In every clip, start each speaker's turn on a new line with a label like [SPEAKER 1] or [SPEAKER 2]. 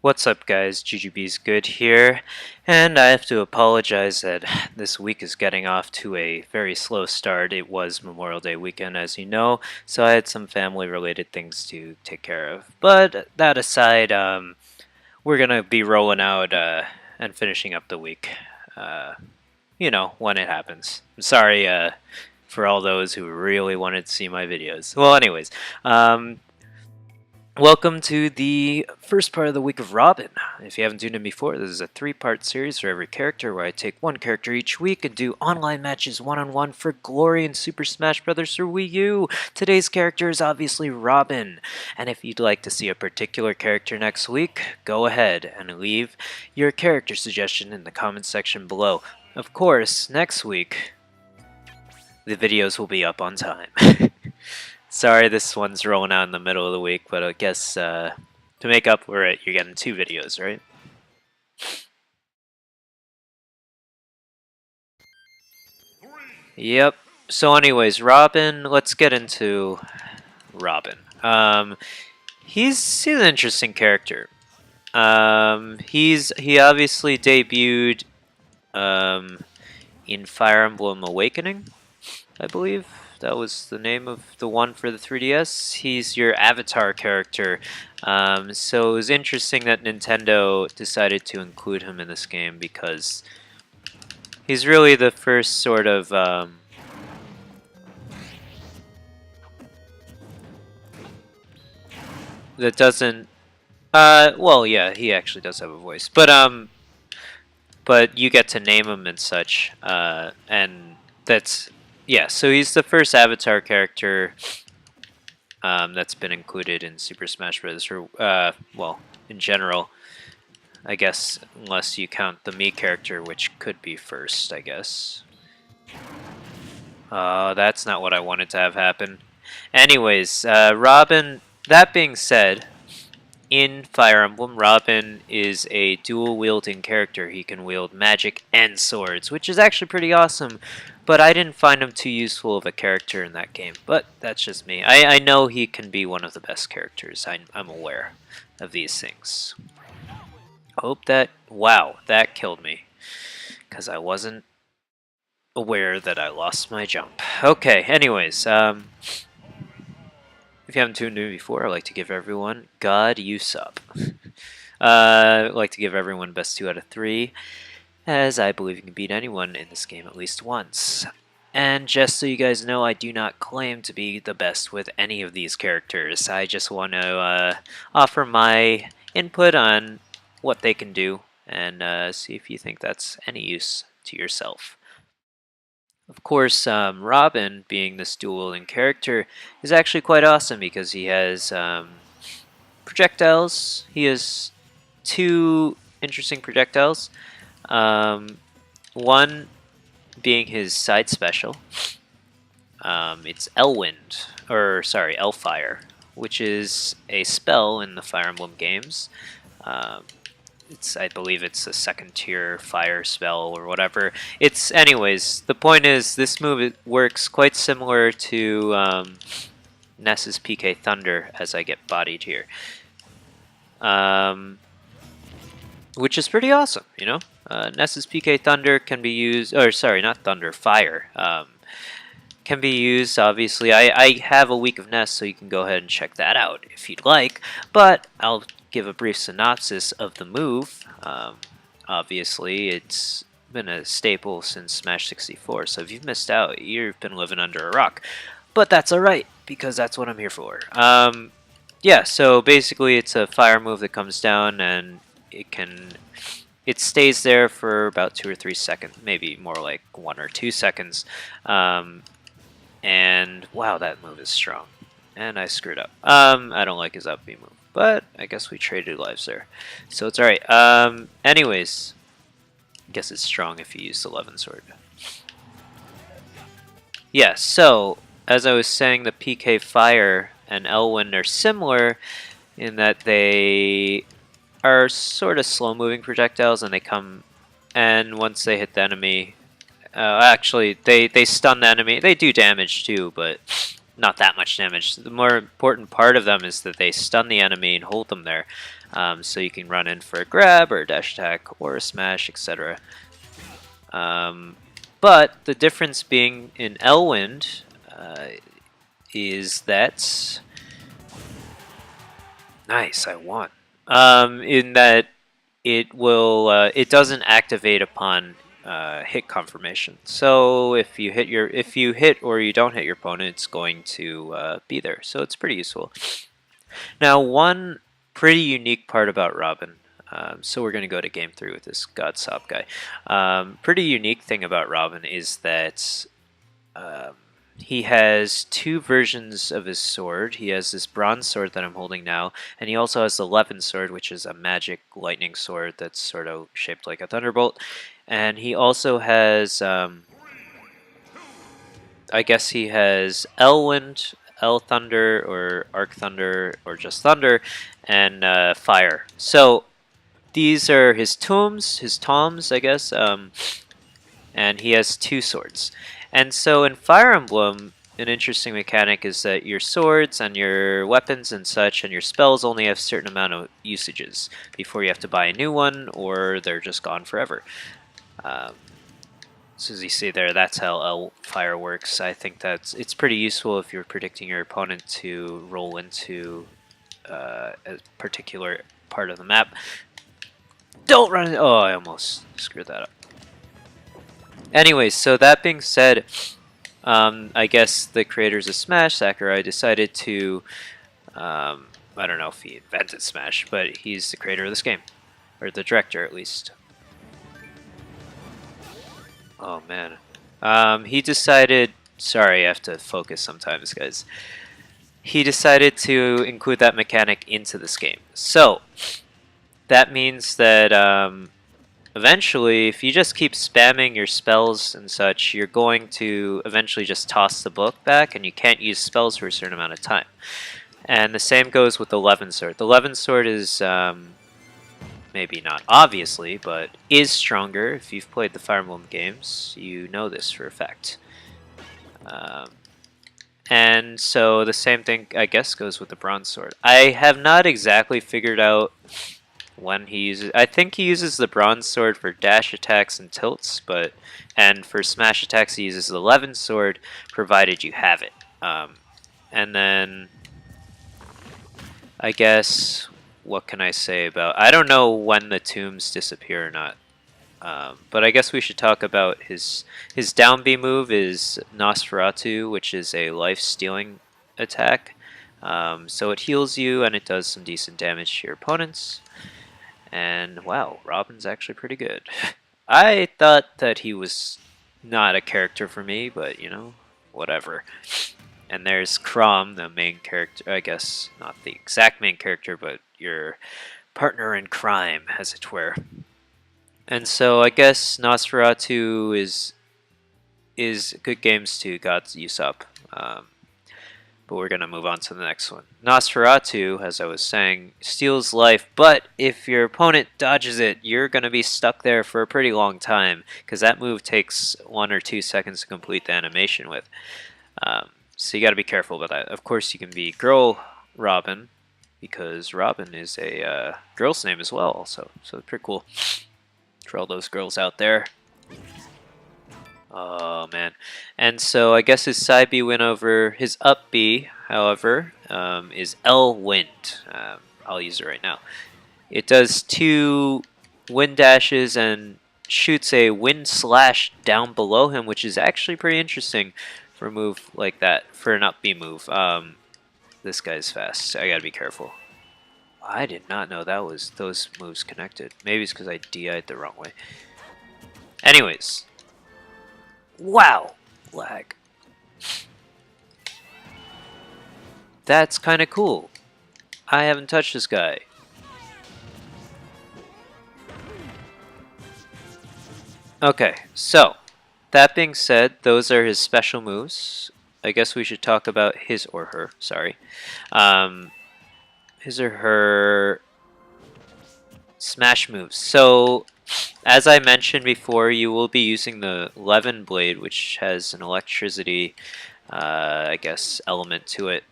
[SPEAKER 1] What's up guys, GGB's Good here, and I have to apologize that this week is getting off to a very slow start. It was Memorial Day weekend as you know, so I had some family related things to take care of. But that aside, we're gonna be rolling out and finishing up the week, uh, when it happens. I'm sorry for all those who really wanted to see my videos. Well anyways, welcome to the first part of the week of Robin. If you haven't tuned in before, this is a 3-part series for every character where I take one character each week and do online matches one-on-one for glory in Super Smash Bros. For Wii U. Today's character is obviously Robin, and if you'd like to see a particular character next week, go ahead and leave your character suggestion in the comments section below. Of course, next week, the videos will be up on time. Sorry, this one's rolling out in the middle of the week, but I guess to make up for it, you're getting 2 videos, right? Yep. So anyways, Robin, let's get into Robin. He's an interesting character. He obviously debuted in Fire Emblem Awakening, I believe. That was the name of the one for the 3DS. He's your avatar character. So it was interesting that Nintendo decided to include him in this game because he's really the first sort of that doesn't well yeah, he actually does have a voice. But you get to name him and such. And that's yeah, so he's the first avatar character that's been included in Super Smash Bros. Or, well, in general, I guess, unless you count the Mii character, which could be first, I guess. That's not what I wanted to have happen. Anyways, Robin, that being said, in Fire Emblem, Robin is a dual-wielding character. He can wield magic and swords, which is actually pretty awesome, but I didn't find him too useful of a character in that game. But that's just me. I know he can be one of the best characters. I'm aware of these things. Hope that... Wow, that killed me. Because I wasn't aware that I lost my jump. Okay, anyways, if you haven't tuned in before, I'd like to give everyone God you sup. I'd like to give everyone best 2 out of 3, as I believe you can beat anyone in this game at least once. And just so you guys know, I do not claim to be the best with any of these characters. I just want to offer my input on what they can do and see if you think that's any use to yourself. Of course, Robin, being this dual-wielding character, is actually quite awesome because he has projectiles. He has 2 interesting projectiles. One being his side special. It's Elwind, or sorry, Elfire, which is a spell in the Fire Emblem games. I believe it's a 2nd tier fire spell or whatever. Anyways, the point is this move works quite similar to Ness's PK Thunder as I get bodied here. Which is pretty awesome, you know? Ness's PK Thunder can be used, or sorry, not Thunder, Fire. Can be used, obviously. I have a week of Ness, so you can go ahead and check that out if you'd like. But I'll give a brief synopsis of the move. Obviously, it's been a staple since Smash 64, so if you've missed out, you've been living under a rock. But that's alright, because that's what I'm here for. Yeah, so basically it's a fire move that comes down, and it stays there for about 2 or 3 seconds, maybe more like 1 or 2 seconds. And wow, that move is strong. And I screwed up. I don't like his up B move, but I guess we traded lives there, so it's alright. Anyways, I guess it's strong if you use the Levin Sword. Yeah, so as I was saying, the PK Fire and Elwind are similar in that they are sort of slow-moving projectiles, and they come, and once they hit the enemy, actually they stun the enemy. They do damage too, but not that much damage. The more important part of them is that they stun the enemy and hold them there. So you can run in for a grab or a dash attack or a smash, etc. But the difference being in Elwind is that... Nice, I won. In that it doesn't activate upon hit confirmation. So if you hit or you don't hit your opponent, it's going to be there. So it's pretty useful. Now, one pretty unique part about Robin. So we're going to go to game 3 with this Godsop guy. Pretty unique thing about Robin is that he has 2 versions of his sword. He has this bronze sword that I'm holding now, and he also has the Levin sword, which is a magic lightning sword that's sort of shaped like a thunderbolt. And he also has, I guess he has Elwind, El Thunder, or Arc Thunder, or just Thunder, and Fire. So these are his toms, I guess, and he has 2 swords. And so in Fire Emblem, an interesting mechanic is that your swords and your weapons and such and your spells only have a certain amount of usages before you have to buy a new one, or they're just gone forever. So as you see there, that's how Fire works. I think it's pretty useful if you're predicting your opponent to roll into a particular part of the map. Don't run! Oh, I almost screwed that up. Anyways, so that being said, I guess the creators of Smash, Sakurai, decided to, I don't know if he invented Smash, but he's the creator of this game, or the director at least. Oh man. He decided, sorry, I have to focus sometimes, guys. He decided to include that mechanic into this game. So, that means that eventually, if you just keep spamming your spells and such, you're going to eventually just toss the book back, and you can't use spells for a certain amount of time. And the same goes with the Levin sword. The Levin sword is, maybe not obviously, but is stronger. If you've played the Fire Emblem games, you know this for a fact. And so the same thing, I guess, goes with the bronze sword. I have not exactly figured out when he uses... I think he uses the bronze sword for dash attacks and tilts, and for smash attacks he uses the Levin sword, provided you have it. And then, I guess, what can I say about... I don't know when the tombs disappear or not. But I guess we should talk about his down B move is Nosferatu, which is a life-stealing attack. So it heals you and it does some decent damage to your opponents. And wow, Robin's actually pretty good. I thought that he was not a character for me, but you know, whatever. And there's Crom, the main character, I guess not the exact main character, but your partner in crime, as it were. And so I guess Nosferatu is good games to God's Usopp. But we're going to move on to the next one. Nosferatu, as I was saying, steals life, but if your opponent dodges it, you're going to be stuck there for a pretty long time, because that move takes 1 or 2 seconds to complete the animation with. So you got to be careful about that. Of course, you can be Girl Robin, because Robin is a girl's name as well, also. So it's pretty cool for all those girls out there. Oh man. And so I guess his side B win over his up B, however, is Elwind. I'll use it right now. It does 2 wind dashes and shoots a wind slash down below him, which is actually pretty interesting for a move like that, for an up B move. This guy's fast, so I gotta be careful. I did not know that was those moves connected. Maybe it's because I DI'd the wrong way. Anyways. Wow! Lag. That's kind of cool. I haven't touched this guy. Okay, so that being said, those are his special moves. I guess we should talk about his or her, sorry. His or her smash moves. So, as I mentioned before, you will be using the Levin blade, which has an electricity I guess, element to it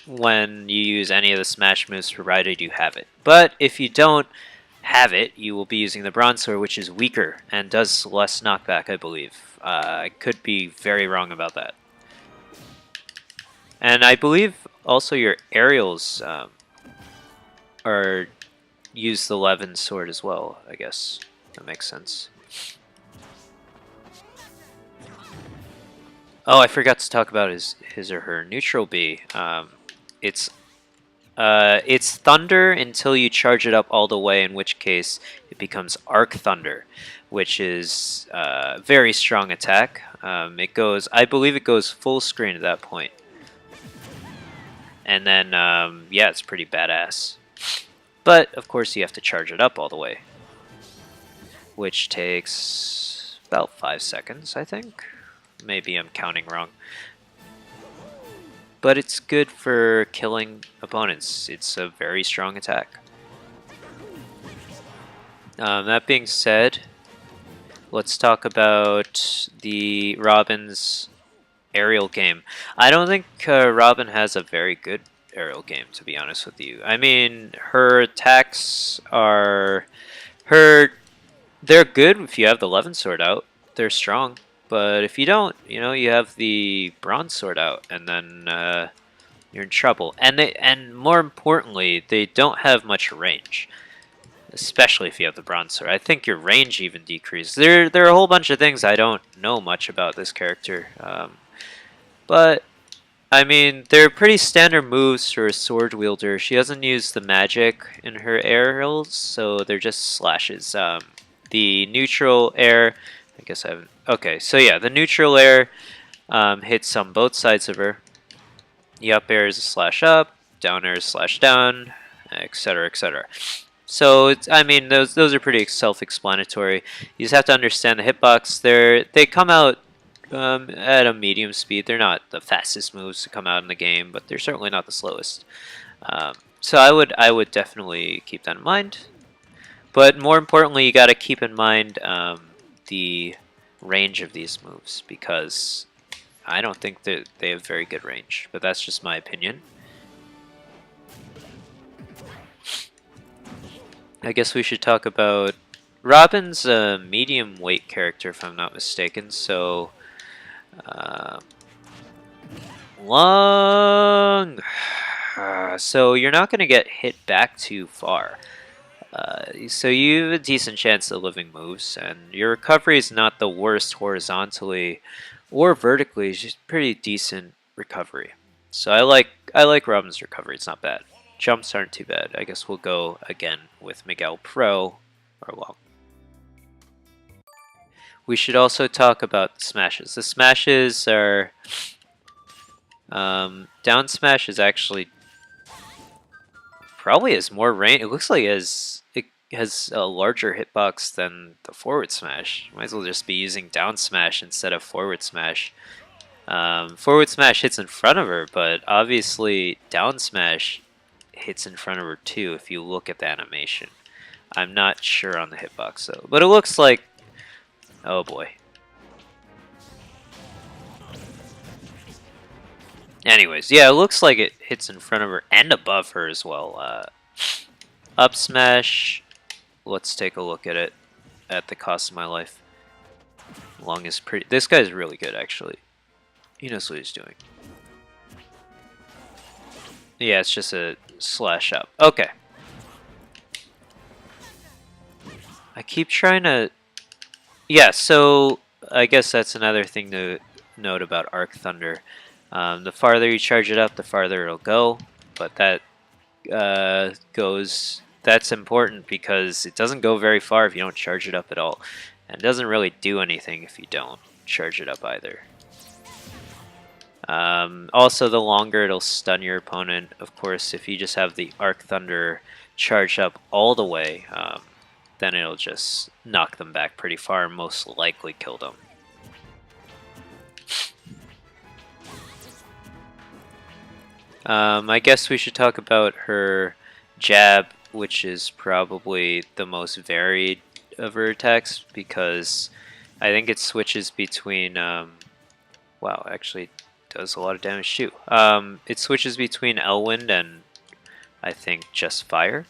[SPEAKER 1] when you use any of the smash moves, provided you have it. But if you don't have it, you will be using the bronze sword, which is weaker and does less knockback, I believe. I could be very wrong about that. And I believe also your aerials are use the Levin sword as well, I guess. That makes sense. Oh, I forgot to talk about his or her neutral B. It's it's thunder until you charge it up all the way, in which case it becomes arc thunder, which is very strong attack. It goes, I believe it goes full screen at that point. And then, yeah, it's pretty badass. But, of course, you have to charge it up all the way, which takes about 5 seconds, I think. Maybe I'm counting wrong. But it's good for killing opponents. It's a very strong attack. That being said, let's talk about the Robin's aerial game. I don't think Robin has a very good aerial game, to be honest with you. I mean, her attacks are... They're good if you have the Levin sword out. They're strong. But if you don't, you know, you have the bronze sword out, and then you're in trouble. And more importantly, they don't have much range, especially if you have the bronze sword. I think your range even decreases. There are a whole bunch of things I don't know much about this character, but I mean, they're pretty standard moves for a sword wielder. She doesn't use the magic in her aerials, so they're just slashes. The neutral air, I guess I haven't. Okay, so yeah, the neutral air hits on both sides of her. The up air is a slash up, down air is slash down, etc., etc. So it's, I mean, those are pretty self-explanatory. You just have to understand the hitbox. They come out at a medium speed. They're not the fastest moves to come out in the game, but they're certainly not the slowest. So I would definitely keep that in mind. But more importantly, you got to keep in mind the range of these moves, because I don't think that they have very good range, but that's just my opinion. I guess we should talk about Robin's a medium weight character, if I'm not mistaken, so long. So you're not going to get hit back too far. So you have a decent chance of living moves, and your recovery is not the worst horizontally or vertically. It's just pretty decent recovery. So I like Robin's recovery. It's not bad. Jumps aren't too bad. I guess we'll go again with Miguel Pro or long. We should also talk about the smashes. The smashes are down smash is actually probably has more range. It looks like it has a larger hitbox than the forward smash. Might as well just be using down smash instead of forward smash. Forward smash hits in front of her, but obviously down smash hits in front of her too if you look at the animation. I'm not sure on the hitbox though, but it looks like, oh boy. Anyways, yeah, it looks like it hits in front of her and above her as well. Up smash, let's take a look at it at the cost of my life. Long is pretty, this guy's really good actually. He knows what he's doing. Yeah, it's just a slash up. Okay. I keep trying to... Yeah, so I guess that's another thing to note about Arc Thunder. The farther you charge it up, the farther it'll go. But that that's important because it doesn't go very far if you don't charge it up at all. And it doesn't really do anything if you don't charge it up either. Also, the longer it'll stun your opponent. Of course, if you just have the Arc Thunder charged up all the way, then it'll just knock them back pretty far and most likely kill them. I guess we should talk about her jab, which is probably the most varied of her attacks, because I think it switches between... wow, actually, does a lot of damage too. It switches between Elwind and I think just fire.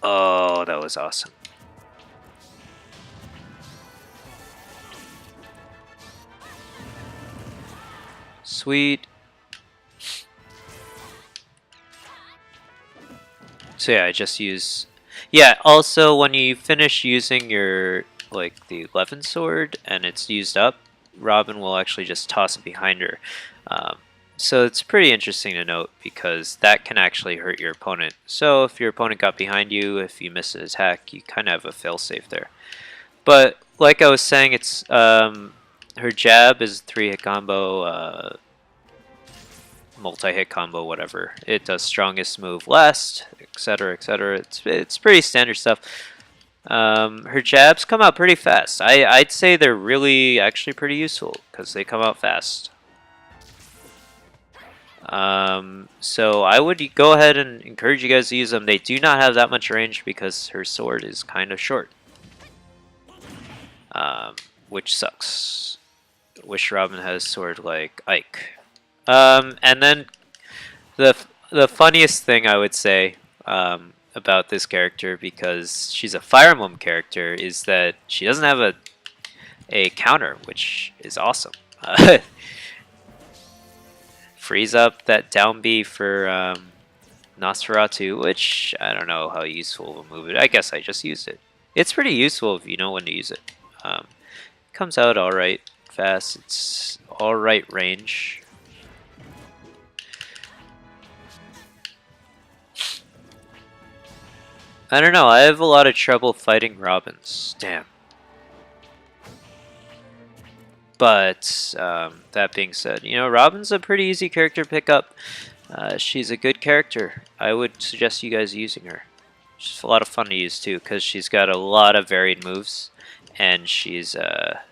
[SPEAKER 1] Oh, that was awesome. Sweet. So yeah, I just use... Yeah, also when you finish using your, like, the 11 sword and it's used up, Robin will actually just toss it behind her. So it's pretty interesting to note because that can actually hurt your opponent. So if your opponent got behind you, if you miss an attack, you kind of have a failsafe there. But like I was saying, it's her jab is 3-hit combo, multi-hit combo, whatever. It does strongest move last, etc., etc. It's pretty standard stuff. Her jabs come out pretty fast. I'd say they're really actually pretty useful because they come out fast. So I would go ahead and encourage you guys to use them. They do not have that much range because her sword is kind of short, which sucks. Wish Robin had a sword like Ike. And then the funniest thing I would say about this character, because she's a Fire Emblem character, is that she doesn't have a counter, which is awesome. Freeze up that down B for Nosferatu, which I don't know how useful of a move it. I guess I just used it. It's pretty useful if you know when to use it. Comes out alright fast. It's alright range. I don't know, I have a lot of trouble fighting Robins. Damn. But, that being said, you know, Robin's a pretty easy character to pick up. She's a good character. I would suggest you guys using her. She's a lot of fun to use too, because she's got a lot of varied moves. And she's a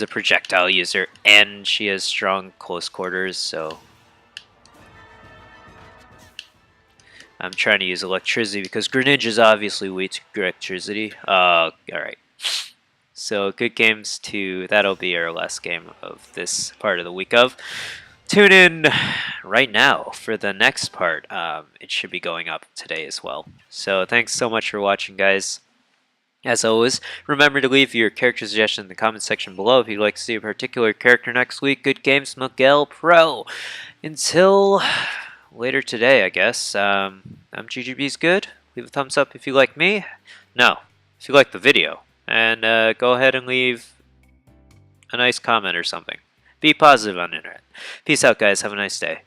[SPEAKER 1] projectile user, and she has strong close quarters, so... I'm trying to use electricity because Greninja is obviously weak to electricity. Alright. So good games to... That'll be our last game of this part of the week of. Tune in right now for the next part. It should be going up today as well. So thanks so much for watching, guys. As always, remember to leave your character suggestion in the comment section below if you'd like to see a particular character next week. Good games, Miguel Pro. Until... later today, I guess. I'm GGB's good. Leave a thumbs up if you like me. No, if you like the video. And go ahead and leave a nice comment or something. Be positive on the internet. Peace out, guys. Have a nice day.